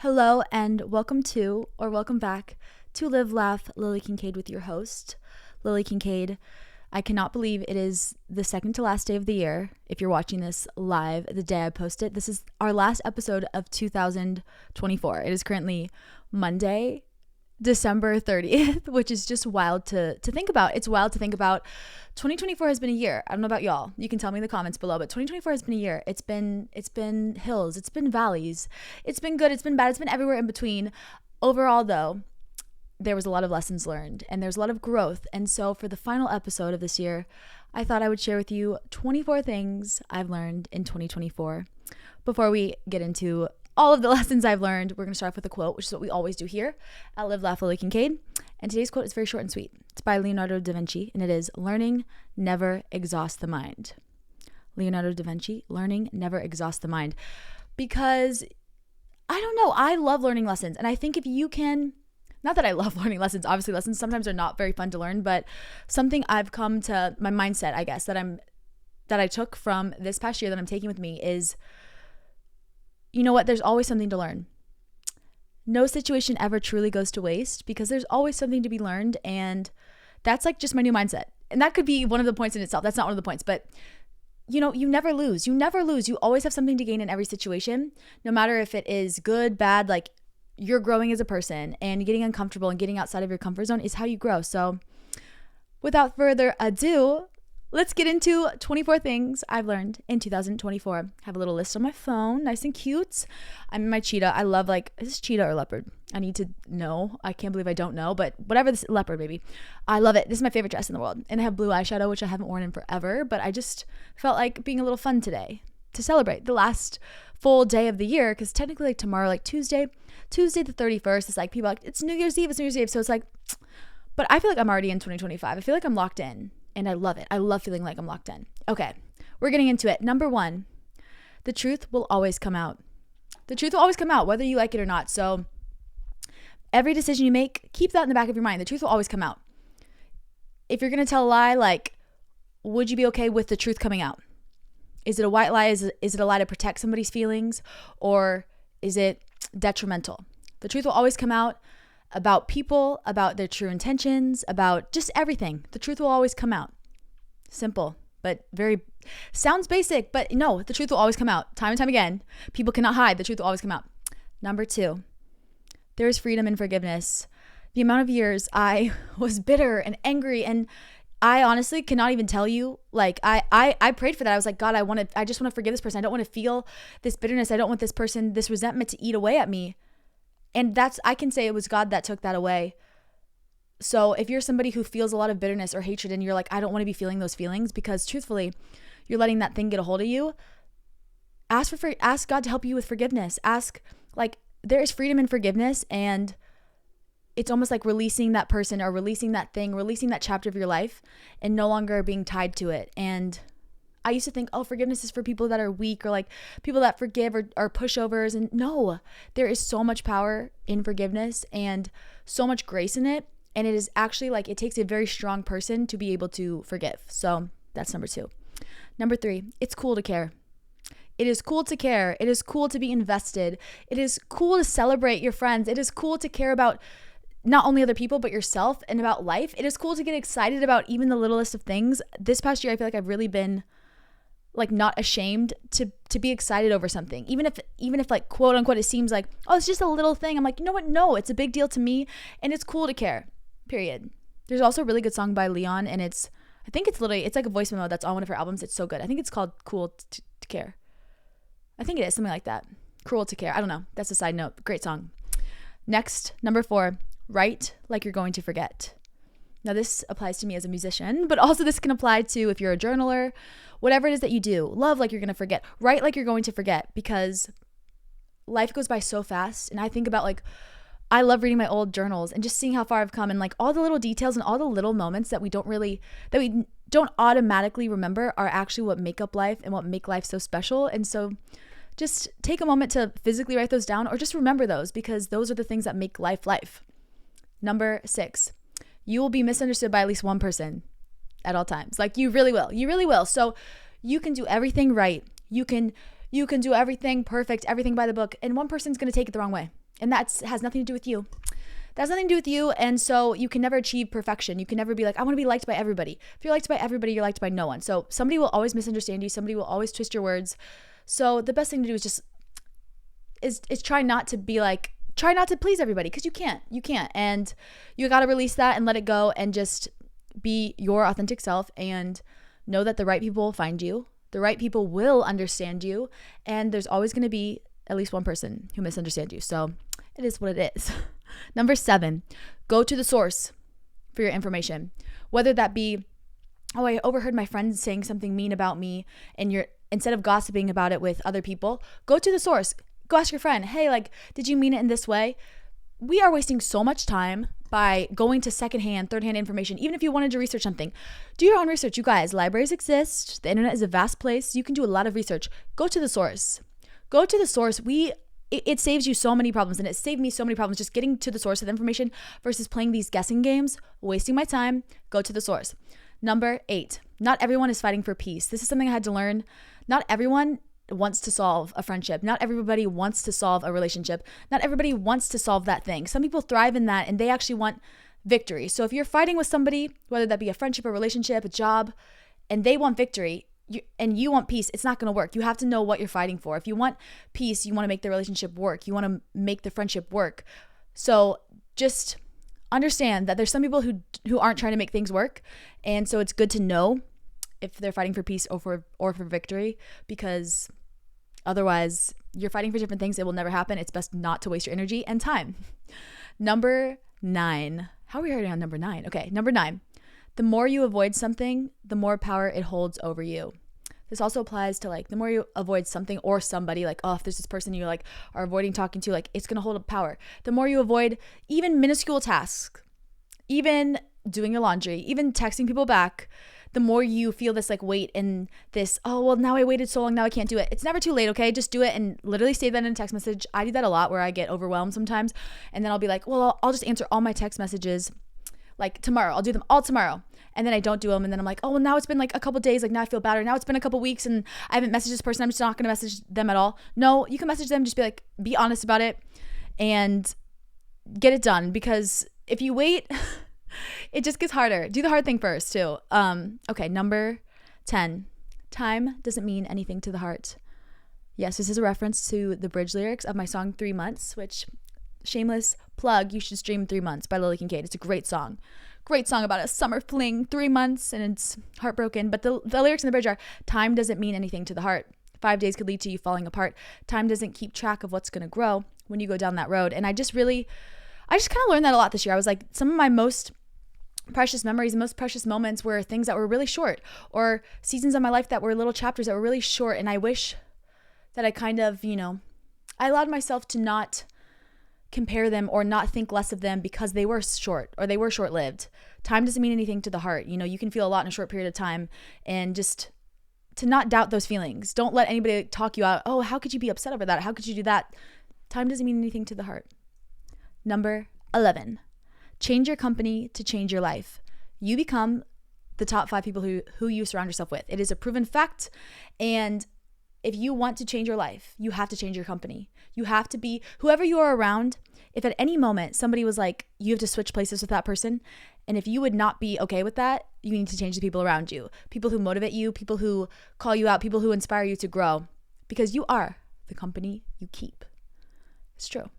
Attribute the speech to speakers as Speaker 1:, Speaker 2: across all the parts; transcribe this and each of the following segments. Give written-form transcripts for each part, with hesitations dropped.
Speaker 1: Hello and welcome back to Live, Laugh, Lily Kincade with your host, Lily Kincade. I cannot believe it is the second to last day of the year. If you're watching this live the day I post it, this is our last episode of 2024. It is currently Monday, December 30th, which is just wild to think about. It's wild to think about. 2024 has been a year. I don't know about y'all. You can tell me in the comments below, but 2024 has been a year. It's been hills, it's been valleys, it's been good, it's been bad, it's been everywhere in between. Overall though, there was a lot of lessons learned and there's a lot of growth. And so for the final episode of this year, I thought I would share with you 24 things I've learned in 2024. Before we get into all of the lessons I've learned, we're going to start off with a quote, which is what we always do here at Live, Laugh, Lily Kincade. And today's quote is very short and sweet. It's by Leonardo da Vinci, and it is, "Learning never exhausts the mind." Leonardo da Vinci, learning never exhausts the mind. Because, I don't know, I love learning lessons. And I think if you can, not that I love learning lessons, obviously lessons sometimes are not very fun to learn, but something I've come to, my mindset, I guess, that I took from this past year that I'm taking with me is, you know what, there's always something to learn. No situation ever truly goes to waste because there's always something to be learned, and that's like just my new mindset. And that could be one of the points in itself. That's not one of the points, but you know, you never lose. You never lose. You always have something to gain in every situation, no matter if it is good, bad, like you're growing as a person, and getting uncomfortable and getting outside of your comfort zone is how you grow. So without further ado, let's get into 24 things I've learned in 2024. I have a little list on my phone, nice and cute. I'm in my cheetah. I love, like, is this cheetah or leopard? I need to know. I can't believe I don't know, but whatever, this leopard, baby. I love it. This is my favorite dress in the world. And I have blue eyeshadow, which I haven't worn in forever, but I just felt like being a little fun today to celebrate the last full day of the year. Because technically, like, tomorrow, like Tuesday the 31st, is like, people are like, it's New Year's Eve. So it's like, but I feel like I'm already in 2025. I feel like I'm locked in. And I love it. I love feeling like I'm locked in. Okay, we're getting into it. Number one, the truth will always come out. The truth will always come out, whether you like it or not. So every decision you make, keep that in the back of your mind. The truth will always come out. If you're going to tell a lie, like, would you be okay with the truth coming out? Is it a white lie? Is it a lie to protect somebody's feelings? Or is it detrimental? The truth will always come out. About people, about their true intentions, about just everything. The truth will always come out. Simple, but sounds basic, but no, the truth will always come out. Time and time again, people cannot hide. The truth will always come out. Number two, there is freedom in forgiveness. The amount of years I was bitter and angry, and I honestly cannot even tell you, like, I prayed for that. I was like, God, I just want to forgive this person. I don't want to feel this bitterness. I don't want this resentment to eat away at me. And I can say it was God that took that away. So if you're somebody who feels a lot of bitterness or hatred and you're like, I don't want to be feeling those feelings, because truthfully, you're letting that thing get a hold of you, ask God to help you with forgiveness. There is freedom in forgiveness, and it's almost like releasing that person or releasing that thing, releasing that chapter of your life and no longer being tied to it. And I used to think, oh, forgiveness is for people that are weak, or like people that forgive or pushovers. And no, there is so much power in forgiveness and so much grace in it. And it is actually like, it takes a very strong person to be able to forgive. So that's number two. Number three, it's cool to care. It is cool to care. It is cool to be invested. It is cool to celebrate your friends. It is cool to care about not only other people, but yourself and about life. It is cool to get excited about even the littlest of things. This past year, I feel like I've really been like not ashamed to be excited over something. Even if like, quote unquote, it seems like, oh, it's just a little thing. I'm like, you know what? No, it's a big deal to me, and it's cool to care, period. There's also a really good song by Leon, and I think it's like a voice memo that's on one of her albums. It's so good. I think it's called Cool to Care. I think it is something like that. Cruel to Care. I don't know. That's a side note. Great song. Next, number four, write like you're going to forget. Now, this applies to me as a musician, but also this can apply to if you're a journaler, whatever it is that you do. Love like you're going to forget. Write like you're going to forget, because life goes by so fast. And I think about, like, I love reading my old journals and just seeing how far I've come, and like all the little details and all the little moments that we don't automatically remember are actually what make up life and what make life so special. And so just take a moment to physically write those down, or just remember those, because those are the things that make life life. Number six, you will be misunderstood by at least one person at all times. Like, you really will. You really will. So you can do everything right. You can do everything perfect, everything by the book, and one person's going to take it the wrong way. And that has nothing to do with you. That has nothing to do with you. And so you can never achieve perfection. You can never be like, I want to be liked by everybody. If you're liked by everybody, you're liked by no one. So somebody will always misunderstand you. Somebody will always twist your words. So the best thing to do is just try not to please everybody, because you can't. And you got to release that and let it go and just be your authentic self and know that the right people will find you. The right people will understand you. And there's always going to be at least one person who misunderstands you. So it is what it is. Number 7, go to the source for your information. Whether that be, oh, I overheard my friend saying something mean about me, and instead of gossiping about it with other people, go to the source. Go ask your friend, hey, like, did you mean it in this way? We are wasting so much time by going to secondhand, thirdhand information. Even if you wanted to research something, do your own research. You guys, libraries exist. The internet is a vast place. You can do a lot of research. Go to the source. Go to the source. It saves you so many problems, and it saved me so many problems just getting to the source of the information versus playing these guessing games, wasting my time. Go to the source. Number 8, not everyone is fighting for peace. This is something I had to learn. Not everyone wants to solve a friendship. Not everybody wants to solve a relationship. Not everybody wants to solve that thing. Some people thrive in that, and they actually want victory. So if you're fighting with somebody, whether that be a friendship, a relationship, a job, and they want victory, and you want peace, it's not going to work. You have to know what you're fighting for. If you want peace, you want to make the relationship work. You want to make the friendship work. So just understand that there's some people who aren't trying to make things work. And so it's good to know if they're fighting for peace or for victory, because otherwise you're fighting for different things. It will never happen. It's best not to waste your energy and time. Number 9. How are we already on number 9? Okay, number 9. The more you avoid something, the more power it holds over you. This also applies to, like, the more you avoid something or somebody, like, oh, if there's this person you like are avoiding talking to, like, it's going to hold up power. The more you avoid even minuscule tasks, even doing your laundry, even texting people back, the more you feel this like weight and this, oh, well, now I waited so long, now I can't do it. It's never too late, okay? Just do it and literally save that in a text message. I do that a lot where I get overwhelmed sometimes, and then I'll be like, well, I'll just answer all my text messages like tomorrow. I'll do them all tomorrow. And then I don't do them. And then I'm like, oh, well, now it's been like a couple days. Like, now I feel better. Now it's been a couple weeks and I haven't messaged this person. I'm just not going to message them at all. No, you can message them. Just be like, be honest about it and get it done. Because if you wait, it just gets harder. Do the hard thing first too. Okay. Number 10, time doesn't mean anything to the heart. Yes, this is a reference to the bridge lyrics of my song 3 Months, which, shameless plug, you should stream 3 Months by Lily Kincade. It's a great song. Great song about a summer fling, 3 months, and it's heartbroken. But the lyrics in the bridge are, time doesn't mean anything to the heart. 5 days could lead to you falling apart. Time doesn't keep track of what's going to grow when you go down that road. And I just kind of learned that a lot this year. I was like, some of my most precious memories, most precious moments were things that were really short, or seasons of my life that were little chapters that were really short. And I wish that I kind of, I allowed myself to not compare them or not think less of them because they were short or they were short-lived. Time doesn't mean anything to the heart. You can feel a lot in a short period of time, and just to not doubt those feelings. Don't let anybody talk you out. Oh, how could you be upset over that? How could you do that? Time doesn't mean anything to the heart. Number 11, change your company to change your life. You become the top 5 people who you surround yourself with. It is a proven fact. And if you want to change your life, you have to change your company. You have to be whoever you are around. If at any moment somebody was like, you have to switch places with that person, and if you would not be okay with that, you need to change the people around you. People who motivate you, people who call you out, people who inspire you to grow, because you are the company you keep. It's true.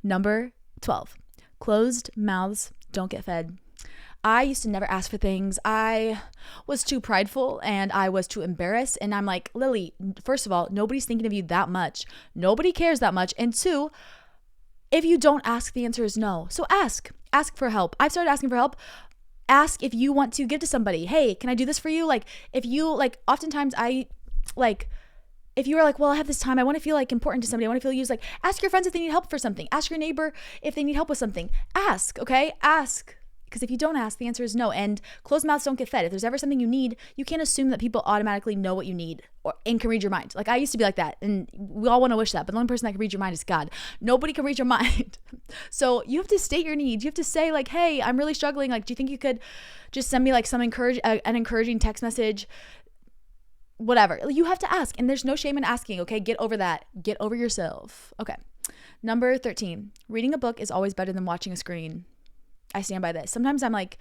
Speaker 1: Number 12, closed mouths don't get fed. I used to never ask for things. I was too prideful and I was too embarrassed. And I'm like, Lily, first of all, nobody's thinking of you that much. Nobody cares that much. And 2, if you don't ask, the answer is no. So ask for help. I've started asking for help. Ask if you want to give to somebody. Hey, can I do this for you? Like, if you oftentimes if you are like, well, I have this time, I want to feel like important to somebody, I want to feel used, like, ask your friends if they need help for something. Ask your neighbor if they need help with something. Ask, okay? Ask. Because if you don't ask, the answer is no. And closed mouths don't get fed. If there's ever something you need, you can't assume that people automatically know what you need and can read your mind. Like, I used to be like that, and we all want to wish that, but the only person that can read your mind is God. Nobody can read your mind. So you have to state your needs. You have to say, like, hey, I'm really struggling. Like, do you think you could just send me like an encouraging text message? Whatever. You have to ask, and there's no shame in asking, okay? Get over that. Get over yourself. Okay. Number 13, reading a book is always better than watching a screen. I stand by this. Sometimes I'm like,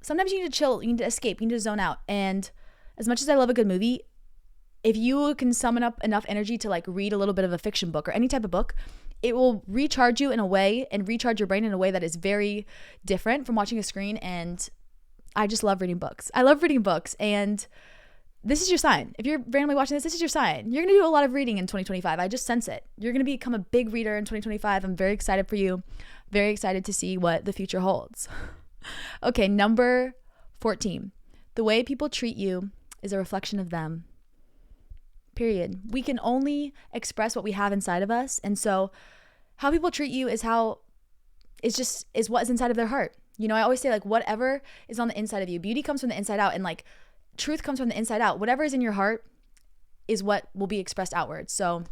Speaker 1: sometimes you need to chill, you need to escape, you need to zone out. And as much as I love a good movie, if you can summon up enough energy to like read a little bit of a fiction book or any type of book, it will recharge you in a way and recharge your brain in a way that is very different from watching a screen. And I just love reading books. I love reading books. And this is your sign. If you're randomly watching this is your sign. You're going to do a lot of reading in 2025. I just sense it. You're going to become a big reader in 2025. I'm very excited for you. Very excited to see what the future holds. Okay, number 14. The way people treat you is a reflection of them. Period. We can only express what we have inside of us. And so how people treat you is what is inside of their heart. I always say like whatever is on the inside of you, beauty comes from the inside out, and like truth comes from the inside out. Whatever is in your heart is what will be expressed outward. So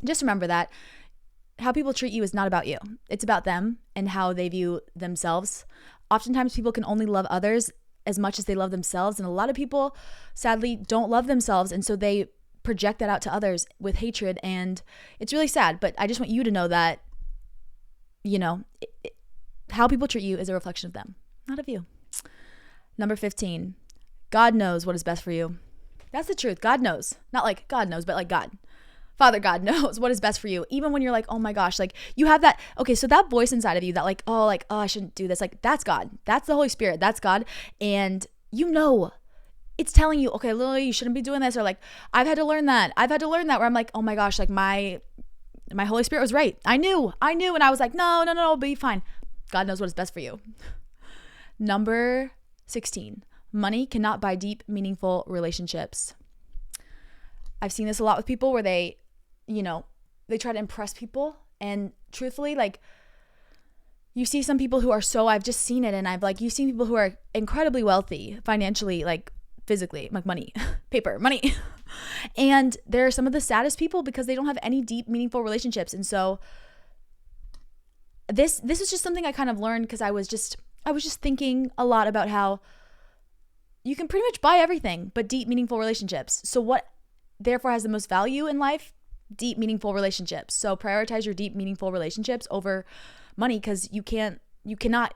Speaker 1: just remember that how people treat you is not about you. It's about them and how they view themselves. Oftentimes people can only love others as much as they love themselves. And a lot of people sadly don't love themselves. And so they project that out to others with hatred. And it's really sad. But I just want you to know that, how people treat you is a reflection of them, not of you. Number 15. God knows what is best for you. That's the truth. God knows. Not like God knows, but like God. Father God knows what is best for you. Even when you're like, oh my gosh, like you have that. Okay, so that voice inside of you that like, oh, I shouldn't do this. Like that's God. That's the Holy Spirit. That's God. And it's telling you, okay, Lily, you shouldn't be doing this. Or like, I've had to learn that where I'm like, oh my gosh, like my Holy Spirit was right. I knew. And I was like, no, be fine. God knows what is best for you. Number 16. Money cannot buy deep, meaningful relationships. I've seen this a lot with people where they try to impress people. And truthfully, like you see some people who are I've just seen it. And you've seen people who are incredibly wealthy financially, like physically, like money, paper, money. And they're some of the saddest people because they don't have any deep, meaningful relationships. And so this is just something I kind of learned because I was just thinking a lot about how you can pretty much buy everything but deep, meaningful relationships. So what therefore has the most value in life? Deep, meaningful relationships. So prioritize your deep, meaningful relationships over money because you cannot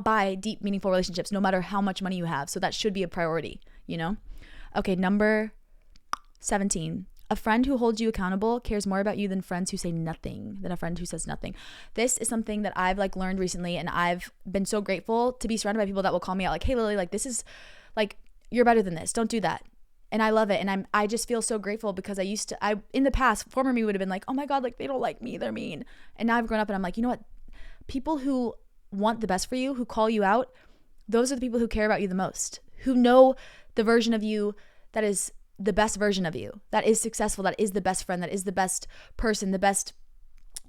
Speaker 1: buy deep, meaningful relationships no matter how much money you have. So that should be a priority, Okay, number 17. A friend who holds you accountable cares more about you than friends who say nothing, than a friend who says nothing. This is something that I've learned recently, and I've been so grateful to be surrounded by people that will call me out like, hey Lily, like this is like, you're better than this. Don't do that. And I love it. And I just feel so grateful because in the past, former me would have been like, oh my God, like they don't like me. They're mean. And now I've grown up and I'm like, you know what? People who want the best for you, who call you out, those are the people who care about you the most, who know the version of you that is the best version of you, that is successful, that is the best friend, that is the best person, the best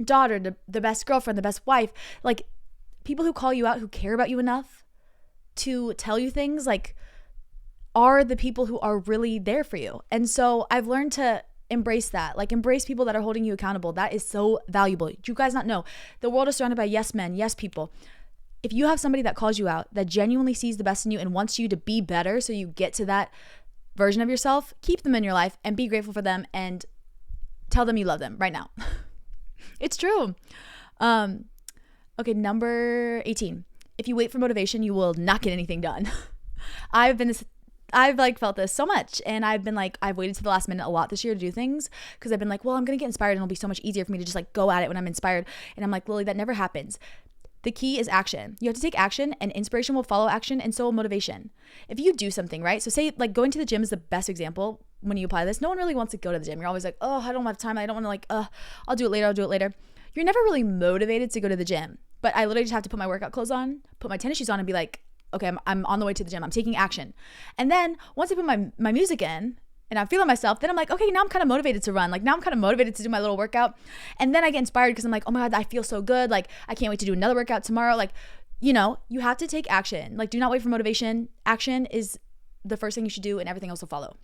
Speaker 1: daughter, the best girlfriend, the best wife. Like people who call you out, who care about you enough to tell you things, like are the people who are really there for you. And so I've learned to embrace that, like embrace people that are holding you accountable. That is so valuable. Do you guys not know? The world is surrounded by yes men, yes people. If you have somebody that calls you out, that genuinely sees the best in you and wants you to be better so you get to that version of yourself, keep them in your life and be grateful for them and tell them you love them right now. It's true. Okay, number 18. If you wait for motivation, you will not get anything done. I've felt this so much, and I've waited to the last minute a lot this year to do things because I've been like, well, I'm going to get inspired and it'll be so much easier for me to just go at it when I'm inspired. And I'm like, Lily, that never happens. The key is action. You have to take action, and inspiration will follow action, and so will motivation. If you do something, right? So say going to the gym is the best example when you apply this. No one really wants to go to the gym. You're always like, oh, I don't have time. I don't want to I'll do it later. You're never really motivated to go to the gym. But I literally just have to put my workout clothes on, put my tennis shoes on and be like, okay, I'm on the way to the gym. I'm taking action. And then once I put my music in and I'm feeling myself, then I'm like, okay, now I'm kind of motivated to run. Now I'm kind of motivated to do my little workout. And then I get inspired because I'm like, oh my God, I feel so good. I can't wait to do another workout tomorrow. You have to take action. Do not wait for motivation. Action is the first thing you should do and everything else will follow.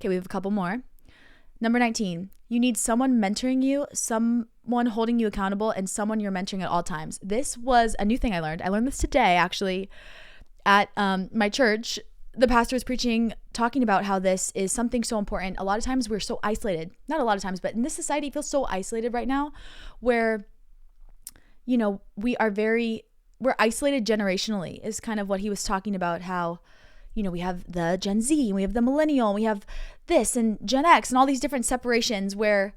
Speaker 1: Okay, we have a couple more. Number 19, you need someone mentoring you, someone holding you accountable, and someone you're mentoring at all times. This was a new thing I learned. I learned this today, actually, at my church. the pastor was preaching, talking about how this is something so important. A lot of times we're so isolated, not a lot of times, but in this society it feels so isolated right now, where, you know, we're isolated generationally is kind of what he was talking about. How, you know, we have the Gen Z and we have the millennial and we have this and Gen X and all these different separations where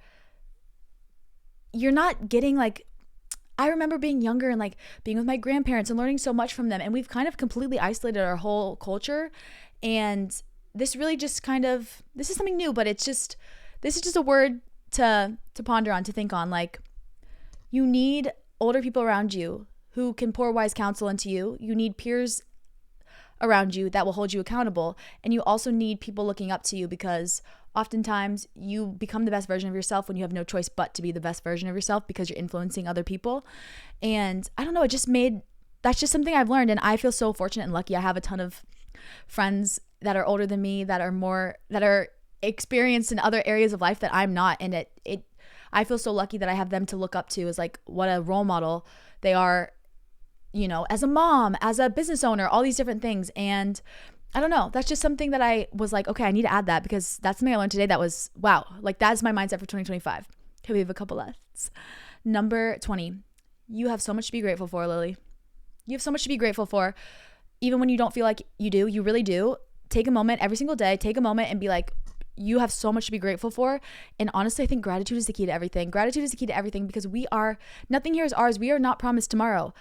Speaker 1: you're not getting like, I remember being younger and like being with my grandparents and learning so much from them. And we've kind of completely isolated our whole culture. And this really just kind of, this is something new, but this is just a word to ponder on, to think on. Like, you need older people around you who can pour wise counsel into you. You need peers around you that will hold you accountable. And you also need people looking up to you, because oftentimes you become the best version of yourself when you have no choice but to be the best version of yourself, because you're influencing other people. And I don't know, that's just something I've learned. And I feel so fortunate and lucky. I have a ton of friends that are older than me, that are experienced in other areas of life that I'm not. And I feel so lucky that I have them to look up to, as like what a role model they are, you know, as a mom, as a business owner, all these different things. And I don't know, that's just something that I was like, okay, I need to add that, because that's something I learned today that was, wow, like that's my mindset for 2025. Okay, we have a couple left. Number 20, you have so much to be grateful for, Lily. You have so much to be grateful for. Even when you don't feel like you do, you really do. Take a moment every single day, take a moment and be like, you have so much to be grateful for. And honestly, I think gratitude is the key to everything. Gratitude is the key to everything, because nothing here is ours. We are not promised tomorrow.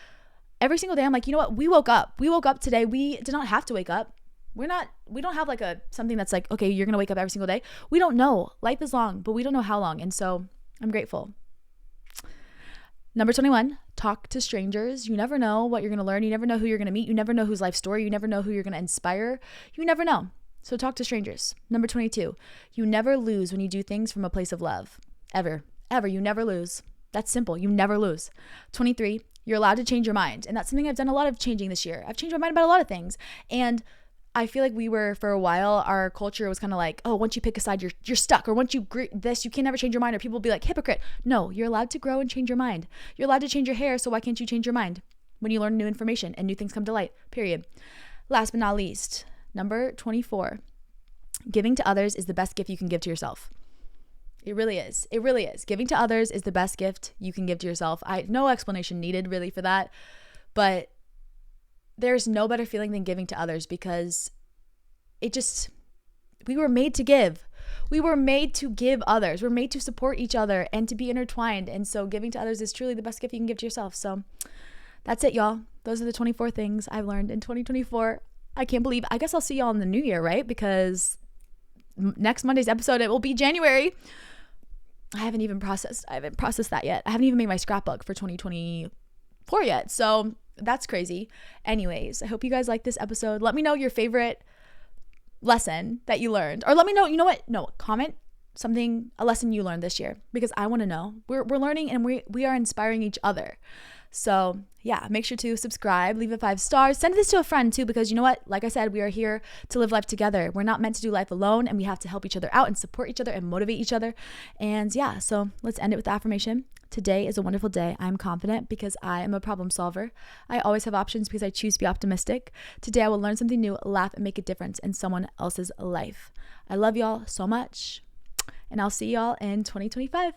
Speaker 1: Every single day, I'm like, you know what? We woke up today. We did not have to wake up. We don't have like something that's like, okay, you're going to wake up every single day. We don't know. Life is long, but we don't know how long. And so I'm grateful. Number 21, talk to strangers. You never know what you're going to learn. You never know who you're going to meet. You never know whose life story. You never know who you're going to inspire. You never know. So talk to strangers. Number 22, you never lose when you do things from a place of love. Ever. You never lose. That's simple. You never lose. 23, you're allowed to change your mind. And that's something I've done a lot of changing this year. I've changed my mind about a lot of things. And I feel like for a while, our culture was kind of like, oh, once you pick a side, you're stuck. Or once you agree this, you can never change your mind. Or people will be like, hypocrite. No, you're allowed to grow and change your mind. You're allowed to change your hair. So why can't you change your mind when you learn new information and new things come to light? Period. Last but not least, number 24, giving to others is the best gift you can give to yourself. It really is. It really is. Giving to others is the best gift you can give to yourself. No explanation needed really for that. But there's no better feeling than giving to others, because we were made to give. We were made to give others. We're made to support each other and to be intertwined. And so giving to others is truly the best gift you can give to yourself. So that's it, y'all. Those are the 24 things I've learned in 2024. I can't believe, I guess I'll see y'all in the new year, right? Because next Monday's episode, it will be January. I haven't processed that yet. I haven't even made my scrapbook for 2024 yet. So that's crazy. Anyways, I hope you guys like this episode. Let me know your favorite lesson that you learned, or let me know, you know what? No, comment a lesson you learned this year, because I want to know. We're learning and we are inspiring each other. So yeah, make sure to subscribe, leave it 5 stars, send this to a friend too, because you know what? Like I said, we are here to live life together. We're not meant to do life alone, and we have to help each other out and support each other and motivate each other. And yeah, so let's end it with the affirmation. Today is a wonderful day. I'm confident because I am a problem solver. I always have options because I choose to be optimistic. Today I will learn something new, laugh, and make a difference in someone else's life. I love y'all so much, and I'll see y'all in 2025.